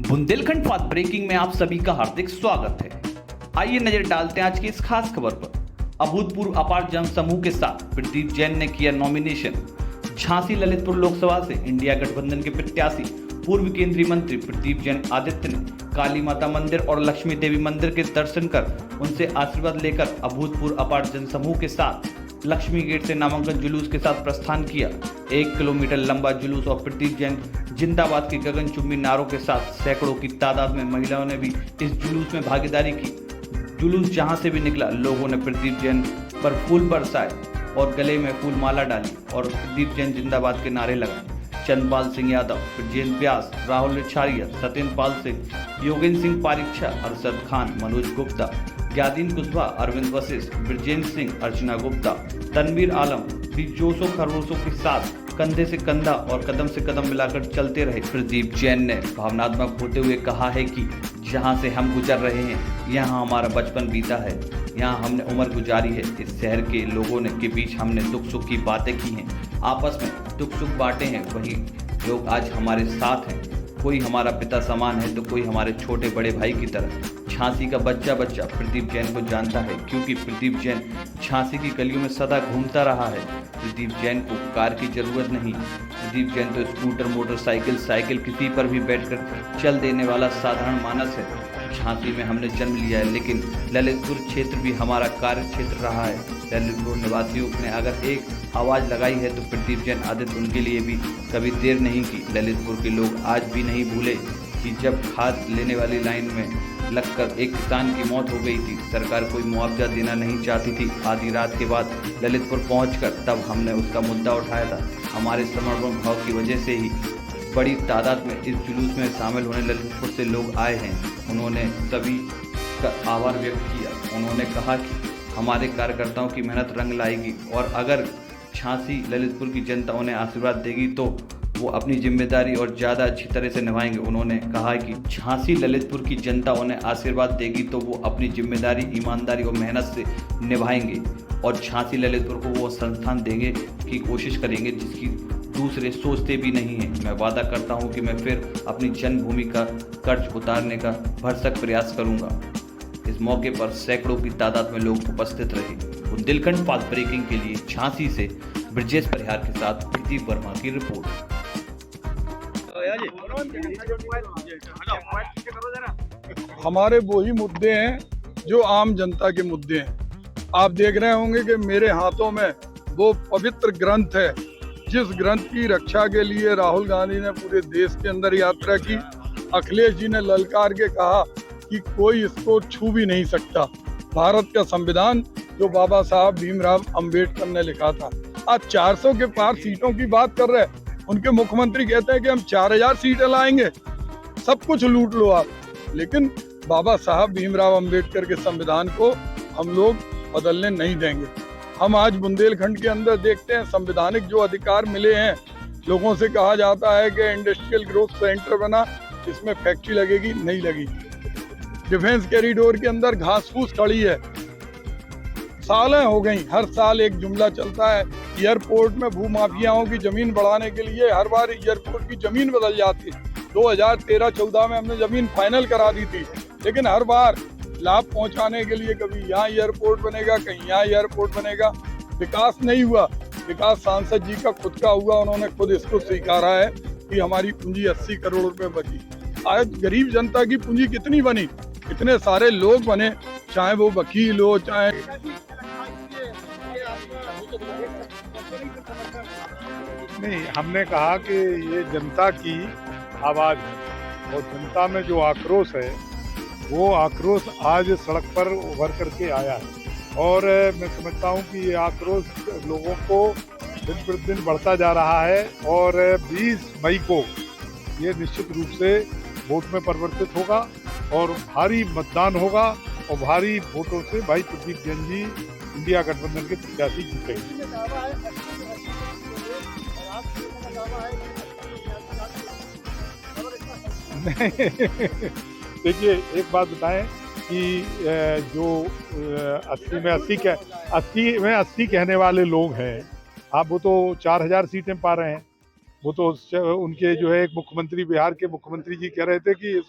Bundelkhand fast breaking में आप सभी का हार्दिक स्वागत है। आइए नजर डालते हैं आज की इस खास खबर पर। अभूतपूर्व अपार जनसमूह के साथ प्रदीप जैन ने किया नॉमिनेशन। झांसी ललितपुर लोकसभा से इंडिया गठबंधन के प्रत्याशी पूर्व केंद्रीय मंत्री प्रदीप जैन आदित्य ने काली माता मंदिर और लक्ष्मी देवी मंदिर के दर्शन कर उनसे आशीर्वाद लेकर अभूतपूर्व अपार जनसमूह के साथ लक्ष्मी गेट से नामांकन जुलूस के साथ प्रस्थान किया। 1 किलोमीटर लंबा जुलूस और प्रदीप जैन जिंदाबाद की गगनचुंबी नारों के साथ सैकड़ों की तादाद में महिलाओं ने भी इस जुलूस में भागीदारी की। जुलूस जहां से भी निकला, लोगों ने प्रदीप जैन पर फूल बरसाए और गले में फूल माला डाली और प्रदीप जैन जिंदाबाद के नारे लगाए। चंद्रपाल सिंह यादव, ब्रजेंद्र व्यास, राहुल रिछारिया, सत्येंद्र पाल सिंह, योगेंद्र सिंह पारीक्षा, अरशद खान, मनोज गुप्ता, ज्ञादीन कुशवाहा, अरविंद वशिष्ठ, ब्रजेंद्र सिंह, अर्चना गुप्ता, तनवीर आलम भी जोशों खरोशों के साथ कंधे से कंधा और कदम से कदम मिलाकर चलते रहे। प्रदीप जैन ने भावनात्मक होते हुए कहा है कि जहां से हम गुजर रहे हैं, यहां हमारा बचपन बीता है, यहाँ हमने उम्र गुजारी है। इस शहर के लोगों ने के बीच हमने दुख सुख की बातें की हैं, आपस में दुख सुख बांटे हैं। वही लोग आज हमारे साथ हैं। कोई हमारा पिता समान है तो कोई हमारे छोटे बड़े भाई की तरह। झांसी का बच्चा बच्चा प्रदीप जैन को जानता है, क्योंकि प्रदीप जैन झांसी की गलियों में सदा घूमता रहा है। प्रदीप जैन को कार की जरूरत नहीं। प्रदीप जैन तो स्कूटर, मोटरसाइकिल, साइकिल किसी पर भी बैठकर चल देने वाला साधारण मानस है। झांसी में हमने जन्म लिया है, लेकिन ललितपुर क्षेत्र भी हमारा कार्य क्षेत्र रहा है। ललितपुर निवासियों ने अगर एक आवाज़ लगाई है तो प्रदीप जैन आदित्य उनके लिए भी कभी देर नहीं की। ललितपुर के लोग आज भी नहीं भूले कि जब खाद लेने वाली लाइन में लगकर एक किसान की मौत हो गई थी, सरकार कोई मुआवजा देना नहीं चाहती थी। आधी रात के बाद ललितपुर पहुंचकर तब हमने उसका मुद्दा उठाया था। हमारे समर्पण भाव की वजह से ही बड़ी तादाद में इस जुलूस में शामिल होने ललितपुर से लोग आए हैं। उन्होंने सभी का आभार व्यक्त किया। उन्होंने कहा कि हमारे कार्यकर्ताओं की मेहनत रंग लाएगी और अगर झांसी ललितपुर की जनता उन्हें आशीर्वाद देगी तो वो अपनी जिम्मेदारी और ज़्यादा अच्छी तरह से निभाएंगे। उन्होंने कहा कि झांसी ललितपुर की जनता उन्हें आशीर्वाद देगी तो वो अपनी जिम्मेदारी, ईमानदारी और मेहनत से निभाएंगे और झांसी ललितपुर को वो संस्थान देंगे की कोशिश करेंगे जिसकी दूसरे सोचते भी नहीं हैं। मैं वादा करता हूं कि मैं फिर अपनी जन्मभूमि का कर्ज उतारने का भरसक प्रयास करूंगा। इस मौके पर सैकड़ों की तादाद में लोग उपस्थित रहे। बुंदेलखंड फास्ट ब्रेकिंग के लिए झांसी से ब्रजेश परिहार के साथ प्रदीप वर्मा की रिपोर्ट। हमारे वही मुद्दे हैं जो आम जनता के मुद्दे हैं। आप देख रहे होंगे कि मेरे हाथों में वो पवित्र ग्रंथ है, जिस ग्रंथ की रक्षा के लिए राहुल गांधी ने पूरे देश के अंदर यात्रा की। अखिलेश जी ने ललकार के कहा कि कोई इसको छू भी नहीं सकता। भारत का संविधान जो बाबा साहब भीमराव अंबेडकर ने लिखा था। आज 400 के पार सीटों की बात कर रहे हैं। उनके मुख्यमंत्री कहते हैं कि हम 4000 सीटें लाएंगे, सब कुछ लूट लो आप। लेकिन बाबा साहब भीमराव अंबेडकर के संविधान को हम लोग बदलने नहीं देंगे। हम आज बुंदेलखंड के अंदर देखते हैं संवैधानिक जो अधिकार मिले हैं। लोगों से कहा जाता है कि इंडस्ट्रियल ग्रोथ सेंटर बना, इसमें फैक्ट्री लगेगी, नहीं लगी। डिफेंस कॉरिडोर के अंदर घास फूस खड़ी है, सालें हो गई। हर साल एक जुमला चलता है, एयरपोर्ट में भूमाफियाओं की जमीन बढ़ाने के लिए हर बार एयरपोर्ट की जमीन बदल जाती है। 2013-14 में हमने जमीन फाइनल करा दी थी, लेकिन हर बार लाभ पहुंचाने के लिए कभी यहाँ एयरपोर्ट बनेगा, कहीं यहाँ एयरपोर्ट बनेगा। विकास नहीं हुआ। विकास सांसद जी का खुद का हुआ, उन्होंने खुद इसको स्वीकारा है कि हमारी पूंजी 80 करोड़ रुपए बची। आज गरीब जनता की पूंजी कितनी बनी? इतने सारे लोग बने, चाहे वो वकील हो, चाहे नहीं। हमने कहा कि ये जनता की आवाज़ है और जनता में जो आक्रोश है वो आक्रोश आज सड़क पर उभर करके आया है और मैं समझता हूँ कि ये आक्रोश लोगों को दिन प्रतिदिन बढ़ता जा रहा है और 20 मई को ये निश्चित रूप से वोट में परिवर्तित होगा और भारी मतदान होगा और भारी वोटों से भाई प्रदीप जैन जी इंडिया गठबंधन के प्रत्याशी जीतेंगे। देखिए, एक बात बताएं कि जो 80 में 80 कहने वाले लोग हैं, अब वो तो 4000 सीटें पा रहे हैं। वो तो उनके जो है एक मुख्यमंत्री, बिहार के मुख्यमंत्री जी कह रहे थे कि इस